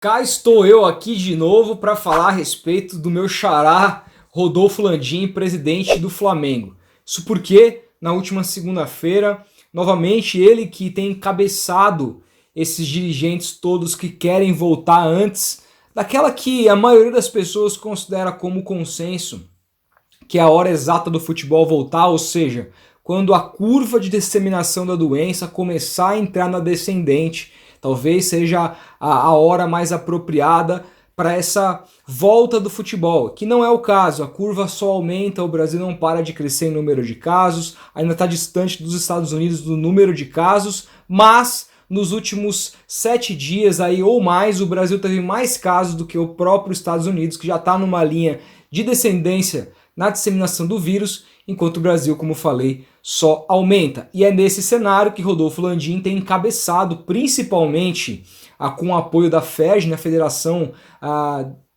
Cá estou eu aqui de novo para falar a respeito do meu xará Rodolfo Landim, presidente do Flamengo. Isso porque na última segunda-feira, novamente ele que tem encabeçado esses dirigentes todos que querem voltar antes daquela que a maioria das pessoas considera como consenso, que é a hora exata do futebol voltar, ou seja, quando a curva de disseminação da doença começar a entrar na descendente, talvez seja a hora mais apropriada para essa volta do futebol, que não é o caso, a curva só aumenta, o Brasil não para de crescer em número de casos, ainda está distante dos Estados Unidos do número de casos, mas nos últimos 7 dias aí ou mais, o Brasil teve mais casos do que o próprio Estados Unidos, que já está numa linha de descendência na disseminação do vírus, enquanto o Brasil, como falei, só aumenta. E é nesse cenário que Rodolfo Landim tem encabeçado, principalmente com o apoio da FERJ, na Federação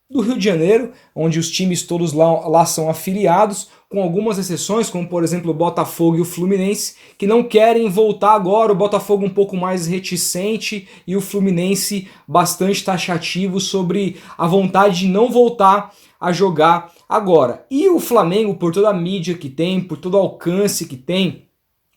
do Rio de Janeiro, onde os times todos lá são afiliados, com algumas exceções, como por exemplo o Botafogo e o Fluminense, que não querem voltar agora, o Botafogo um pouco mais reticente e o Fluminense bastante taxativo sobre a vontade de não voltar a jogar agora. E o Flamengo, por toda a mídia que tem, por todo o alcance que tem,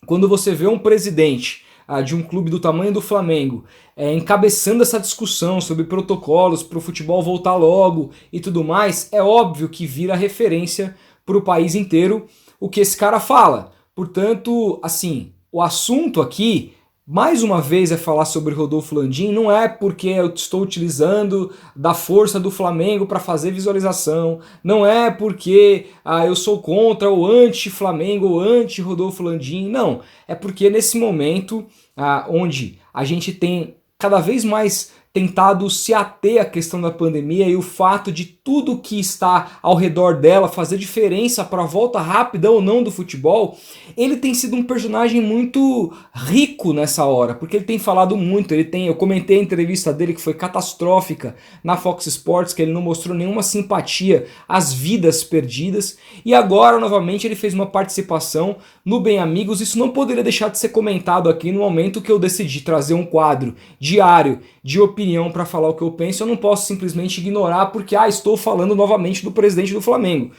quando você vê um presidente de um clube do tamanho do Flamengo encabeçando essa discussão sobre protocolos para o futebol voltar logo e tudo mais, é óbvio que vira referência para o país inteiro o que esse cara fala. Portanto, assim, o assunto aqui, mais uma vez, é falar sobre Rodolfo Landim, não é porque eu estou utilizando da força do Flamengo para fazer visualização, não é porque eu sou contra ou anti-Flamengo ou anti-Rodolfo Landim, não. É porque nesse momento onde a gente tem cada vez mais tentado se ater à questão da pandemia e o fato de tudo que está ao redor dela fazer diferença para a volta rápida ou não do futebol, ele tem sido um personagem muito rico nessa hora, porque ele tem falado muito, eu comentei a entrevista dele que foi catastrófica na Fox Sports, que ele não mostrou nenhuma simpatia às vidas perdidas, e agora novamente ele fez uma participação no Bem Amigos. Isso não poderia deixar de ser comentado aqui no momento que eu decidi trazer um quadro diário de opinião para falar o que eu penso. Eu não posso simplesmente ignorar porque estou falando novamente do presidente do Flamengo.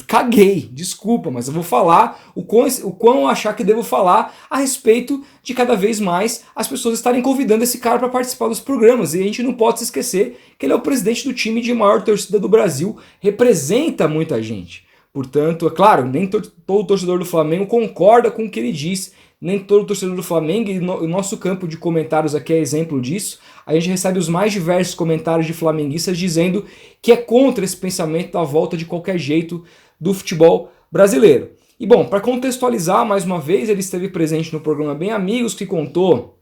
Caguei, desculpa, mas eu vou falar o quão achar que devo falar a respeito de cada vez mais as pessoas estarem convidando esse cara para participar dos programas. E a gente não pode se esquecer que ele é o presidente do time de maior torcida do Brasil, representa muita gente. Portanto, é claro, nem todo torcedor do Flamengo concorda com o que ele diz, nem todo torcedor do Flamengo, e o nosso campo de comentários aqui é exemplo disso. A gente recebe os mais diversos comentários de flamenguistas dizendo que é contra esse pensamento da volta de qualquer jeito do futebol brasileiro. E bom, para contextualizar, mais uma vez, ele esteve presente no programa Bem Amigos, que contou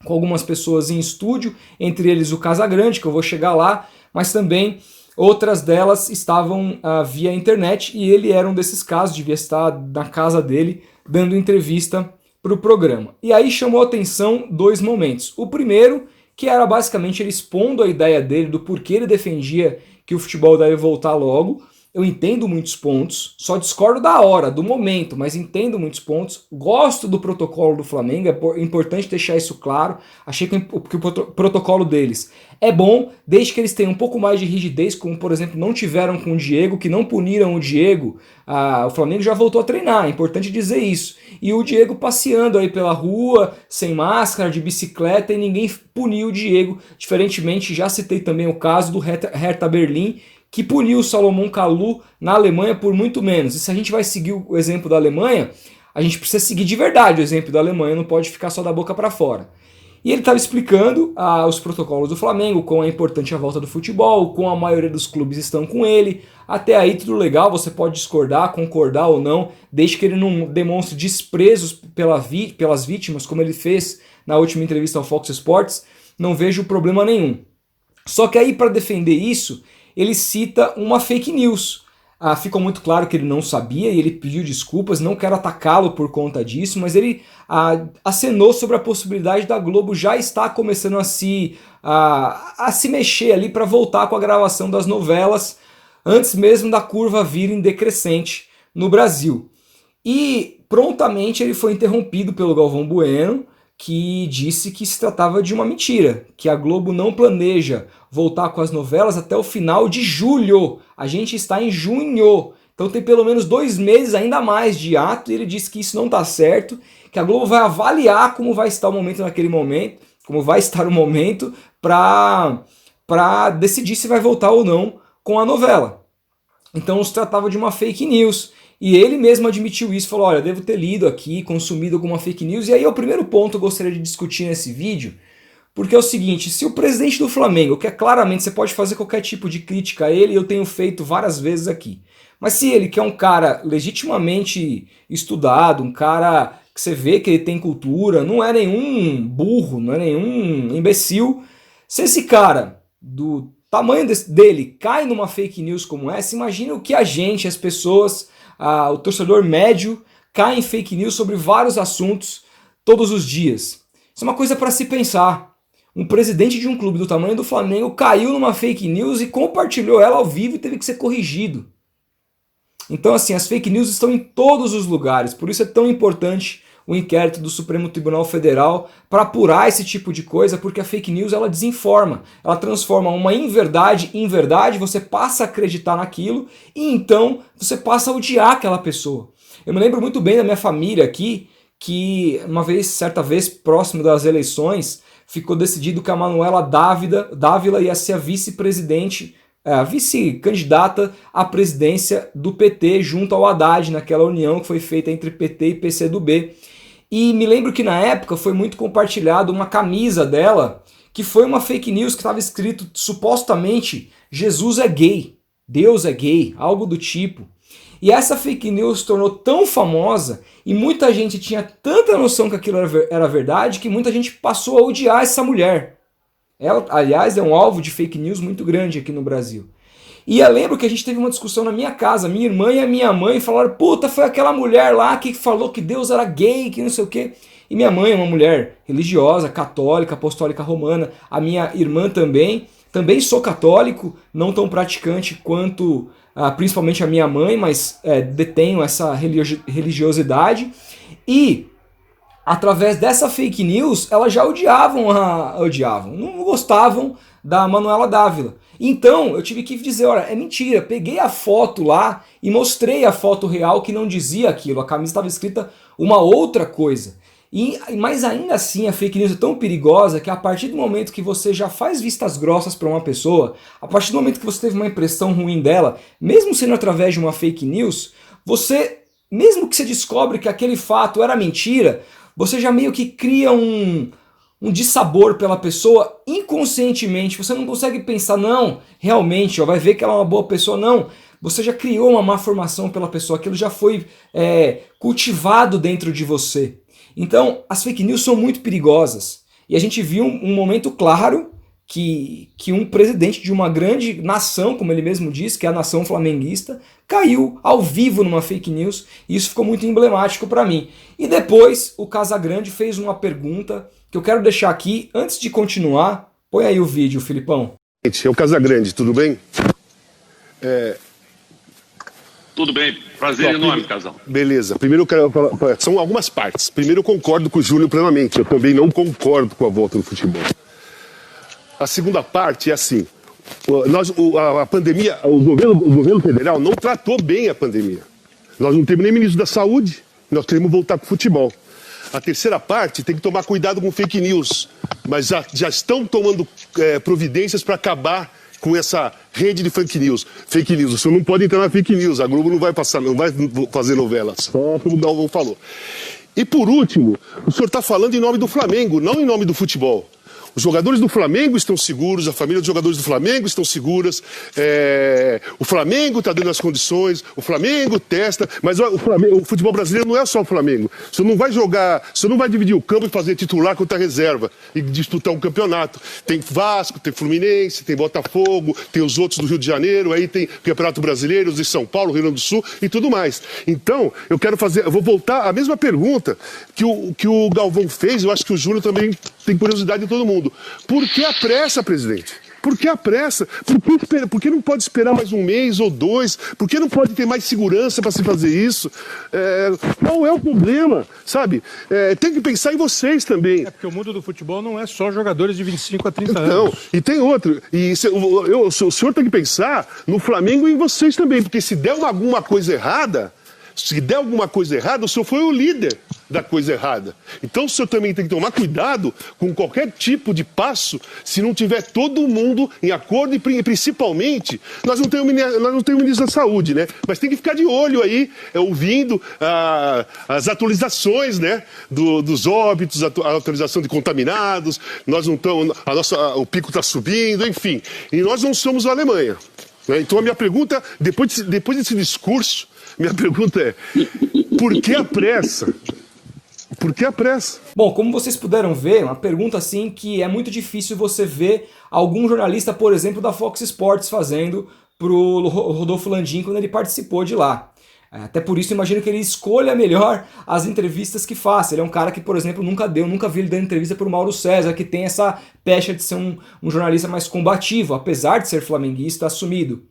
com algumas pessoas em estúdio, entre eles o Casagrande, que eu vou chegar lá, mas também outras delas estavam via internet, e ele era um desses casos, devia estar na casa dele dando entrevista para o programa. E aí chamou a atenção 2 momentos. O primeiro, que era basicamente ele expondo a ideia dele do porquê ele defendia que o futebol deve voltar logo. Eu entendo muitos pontos, só discordo da hora, do momento, mas entendo muitos pontos. Gosto do protocolo do Flamengo, é importante deixar isso claro. Achei que o protocolo deles é bom, desde que eles tenham um pouco mais de rigidez, como por exemplo não tiveram com o Diego, que não puniram o Diego. O Flamengo já voltou a treinar, é importante dizer isso. E o Diego passeando aí pela rua, sem máscara, de bicicleta, e ninguém puniu o Diego. Diferentemente, já citei também o caso do Hertha Berlim, que puniu o Salomão Kalou na Alemanha por muito menos. E se a gente vai seguir o exemplo da Alemanha, a gente precisa seguir de verdade o exemplo da Alemanha, não pode ficar só da boca para fora. E ele estava explicando os protocolos do Flamengo, quão é importante a volta do futebol, quão a maioria dos clubes estão com ele. Até aí tudo legal, você pode discordar, concordar ou não, desde que ele não demonstre desprezos pelas vítimas, como ele fez na última entrevista ao Fox Sports, não vejo problema nenhum. Só que aí, para defender isso, ele cita uma fake news. Ficou muito claro que ele não sabia e ele pediu desculpas, não quero atacá-lo por conta disso, mas ele acenou sobre a possibilidade da Globo já estar começando a se mexer ali para voltar com a gravação das novelas antes mesmo da curva vir em decrescente no Brasil. E prontamente ele foi interrompido pelo Galvão Bueno, que disse que se tratava de uma mentira, que a Globo não planeja voltar com as novelas até o final de julho. A gente está em junho, então tem pelo menos 2 meses ainda mais de ato, e ele disse que isso não está certo, que a Globo vai avaliar como vai estar o momento naquele momento, como vai estar o momento para decidir se vai voltar ou não com a novela. Então se tratava de uma fake news. E ele mesmo admitiu isso, falou, olha, devo ter lido aqui, consumido alguma fake news. E aí é o primeiro ponto que eu gostaria de discutir nesse vídeo, porque é o seguinte, se o presidente do Flamengo, que é claramente, você pode fazer qualquer tipo de crítica a ele, eu tenho feito várias vezes aqui, mas se ele, que é um cara legitimamente estudado, um cara que você vê que ele tem cultura, não é nenhum burro, não é nenhum imbecil, se esse cara do tamanho dele cai numa fake news como essa, imagina o que a gente, as pessoas, o torcedor médio, cai em fake news sobre vários assuntos todos os dias. Isso é uma coisa para se pensar. Um presidente de um clube do tamanho do Flamengo caiu numa fake news e compartilhou ela ao vivo e teve que ser corrigido. Então assim, as fake news estão em todos os lugares, por isso é tão importante o inquérito do Supremo Tribunal Federal para apurar esse tipo de coisa, porque a fake news ela desinforma, ela transforma uma inverdade em verdade, você passa a acreditar naquilo e então você passa a odiar aquela pessoa. Eu me lembro muito bem da minha família aqui, que certa vez, próximo das eleições, ficou decidido que a Manuela Dávila ia ser a vice-presidente, a vice-candidata à presidência do PT junto ao Haddad, naquela união que foi feita entre PT e PCdoB. E me lembro que na época foi muito compartilhado uma camisa dela, que foi uma fake news que estava escrito supostamente Jesus é gay, Deus é gay, algo do tipo. E essa fake news se tornou tão famosa e muita gente tinha tanta noção que aquilo era verdade que muita gente passou a odiar essa mulher. Ela, aliás, é um alvo de fake news muito grande aqui no Brasil. E eu lembro que a gente teve uma discussão na minha casa, minha irmã e a minha mãe falaram, puta, foi aquela mulher lá que falou que Deus era gay, que não sei o quê. E minha mãe é uma mulher religiosa, católica, apostólica romana, a minha irmã também sou católico, não tão praticante quanto principalmente a minha mãe, mas detenho essa religiosidade. E através dessa fake news, elas já odiavam, não gostavam da Manuela Dávila. Então eu tive que dizer, olha, é mentira, peguei a foto lá e mostrei a foto real que não dizia aquilo, a camisa estava escrita uma outra coisa. Mas ainda assim a fake news é tão perigosa que a partir do momento que você já faz vistas grossas para uma pessoa, a partir do momento que você teve uma impressão ruim dela, mesmo sendo através de uma fake news, mesmo que você descobre que aquele fato era mentira, você já meio que cria um dissabor pela pessoa inconscientemente. Você não consegue pensar, não, realmente, vai ver que ela é uma boa pessoa, não. Você já criou uma má formação pela pessoa, aquilo já foi cultivado dentro de você. Então, as fake news são muito perigosas. E a gente viu um momento claro que um presidente de uma grande nação, como ele mesmo disse, que é a nação flamenguista, caiu ao vivo numa fake news, e isso ficou muito emblemático para mim. E depois o Casagrande fez uma pergunta que eu quero deixar aqui, antes de continuar, põe aí o vídeo, Filipão. É o Casagrande, tudo bem? Tudo bem, prazer enorme, Casal. Beleza, primeiro eu quero falar, são algumas partes. Primeiro eu concordo com o Júnior plenamente, eu também não concordo com a volta no futebol. A segunda parte é assim, a pandemia, o governo federal não tratou bem a pandemia. Nós não temos nem ministro da saúde, nós queremos voltar com o futebol. A terceira parte tem que tomar cuidado com fake news, mas já estão tomando providências para acabar com essa rede de fake news. Fake news, o senhor não pode entrar na fake news, a Globo não vai fazer novela, só como o Galvão falou. E por último, o senhor está falando em nome do Flamengo, não em nome do futebol. Os jogadores do Flamengo estão seguros, a família dos jogadores do Flamengo estão seguras, o Flamengo está dando as condições, o Flamengo testa, mas o futebol brasileiro não é só o Flamengo. Você não vai jogar, você não vai dividir o campo e fazer titular contra a reserva e disputar um campeonato. Tem Vasco, tem Fluminense, tem Botafogo, tem os outros do Rio de Janeiro, aí tem Campeonato Brasileiro, os de São Paulo, Rio Grande do Sul e tudo mais. Então, eu vou voltar à mesma pergunta que o Galvão fez, eu acho que o Júnior também tem curiosidade de todo mundo. Por que a pressa, presidente? Por que a pressa? Por que não pode esperar mais um mês ou dois? Por que não pode ter mais segurança para se fazer isso? Qual é o problema, sabe? Tem que pensar em vocês também. Porque o mundo do futebol não é só jogadores de 25 a 30 então, anos. E tem outro. O senhor tem que pensar no Flamengo e em vocês também, porque se der alguma coisa errada, o senhor foi o líder da coisa errada. Então o senhor também tem que tomar cuidado com qualquer tipo de passo se não tiver todo mundo em acordo e principalmente, nós não temos ministro da Saúde, né? Mas tem que ficar de olho aí, ouvindo as atualizações, né? Dos óbitos, a atualização de contaminados, nós não estamos, o pico está subindo, enfim. E nós não somos a Alemanha. Né? Então a minha pergunta, depois desse discurso, minha pergunta é, por que a pressa? Por que a pressa? Bom, como vocês puderam ver, uma pergunta assim que é muito difícil você ver algum jornalista, por exemplo, da Fox Sports fazendo pro Rodolfo Landim quando ele participou de lá. Até por isso imagino que ele escolha melhor as entrevistas que faça. Ele é um cara que, por exemplo, nunca vi ele dando entrevista pro Mauro César, que tem essa pecha de ser um jornalista mais combativo, apesar de ser flamenguista assumido.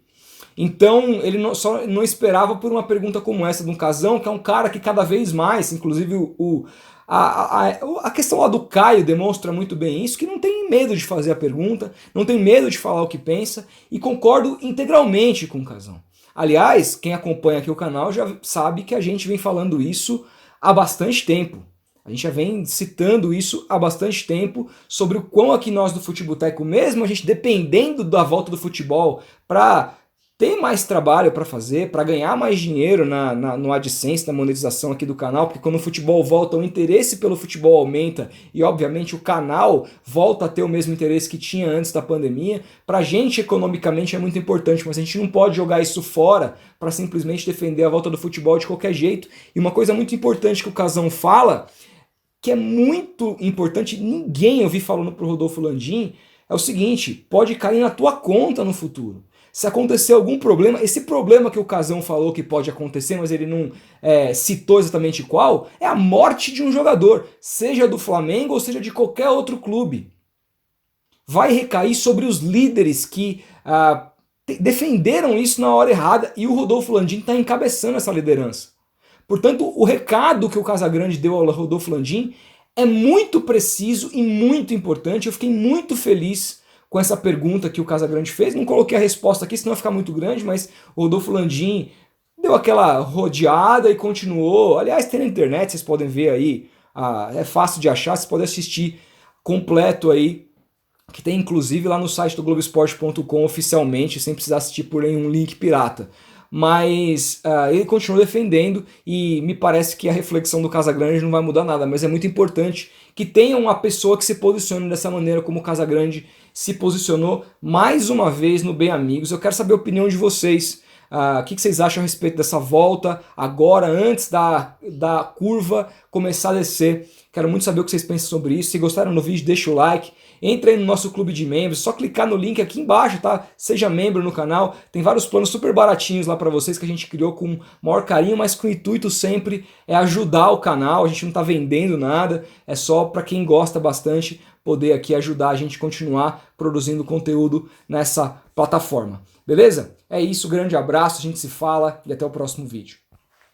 Então ele só não esperava por uma pergunta como essa de um Casão, que é um cara que cada vez mais, inclusive a questão lá do Caio demonstra muito bem isso, que não tem medo de fazer a pergunta, não tem medo de falar o que pensa, e concordo integralmente com o Casão. Aliás, quem acompanha aqui o canal já sabe que a gente vem falando isso há bastante tempo. A gente já vem citando isso há bastante tempo, sobre o quão aqui nós do Futeboteco, mesmo a gente dependendo da volta do futebol para ter mais trabalho para fazer, para ganhar mais dinheiro no AdSense, na monetização aqui do canal, porque quando o futebol volta, o interesse pelo futebol aumenta e, obviamente, o canal volta a ter o mesmo interesse que tinha antes da pandemia. Para a gente, economicamente, é muito importante, mas a gente não pode jogar isso fora para simplesmente defender a volta do futebol de qualquer jeito. E uma coisa muito importante que o Casão fala, que é muito importante, ninguém ouvi falando pro Rodolfo Landim, é o seguinte: pode cair na tua conta no futuro. Se acontecer algum problema, esse problema que o Casão falou que pode acontecer, mas ele não citou exatamente qual, é a morte de um jogador, seja do Flamengo ou seja de qualquer outro clube. Vai recair sobre os líderes que defenderam isso na hora errada, e o Rodolfo Landim está encabeçando essa liderança. Portanto, o recado que o Casagrande deu ao Rodolfo Landim é muito preciso e muito importante. Eu fiquei muito feliz com essa pergunta que o Casagrande fez. Não coloquei a resposta aqui, senão vai ficar muito grande, mas o Rodolfo Landim deu aquela rodeada e continuou. Aliás, tem na internet, vocês podem ver aí, é fácil de achar, vocês podem assistir completo aí, que tem inclusive lá no site do Globoesporte.com oficialmente, sem precisar assistir por nenhum link pirata. Mas ele continua defendendo e me parece que a reflexão do Casagrande não vai mudar nada, mas é muito importante que tenha uma pessoa que se posicione dessa maneira como o Casagrande se posicionou mais uma vez no Bem Amigos. Eu quero saber a opinião de vocês. O que vocês acham a respeito dessa volta agora, antes da curva começar a descer? Quero muito saber o que vocês pensam sobre isso. Se gostaram do vídeo, deixa o like. Entre aí no nosso clube de membros, só clicar no link aqui embaixo, tá? Seja membro no canal. Tem vários planos super baratinhos lá para vocês que a gente criou com o maior carinho, mas com o intuito sempre é ajudar o canal. A gente não tá vendendo nada, é só para quem gosta bastante poder aqui ajudar a gente a continuar produzindo conteúdo nessa plataforma. Beleza? É isso, grande abraço, a gente se fala e até o próximo vídeo.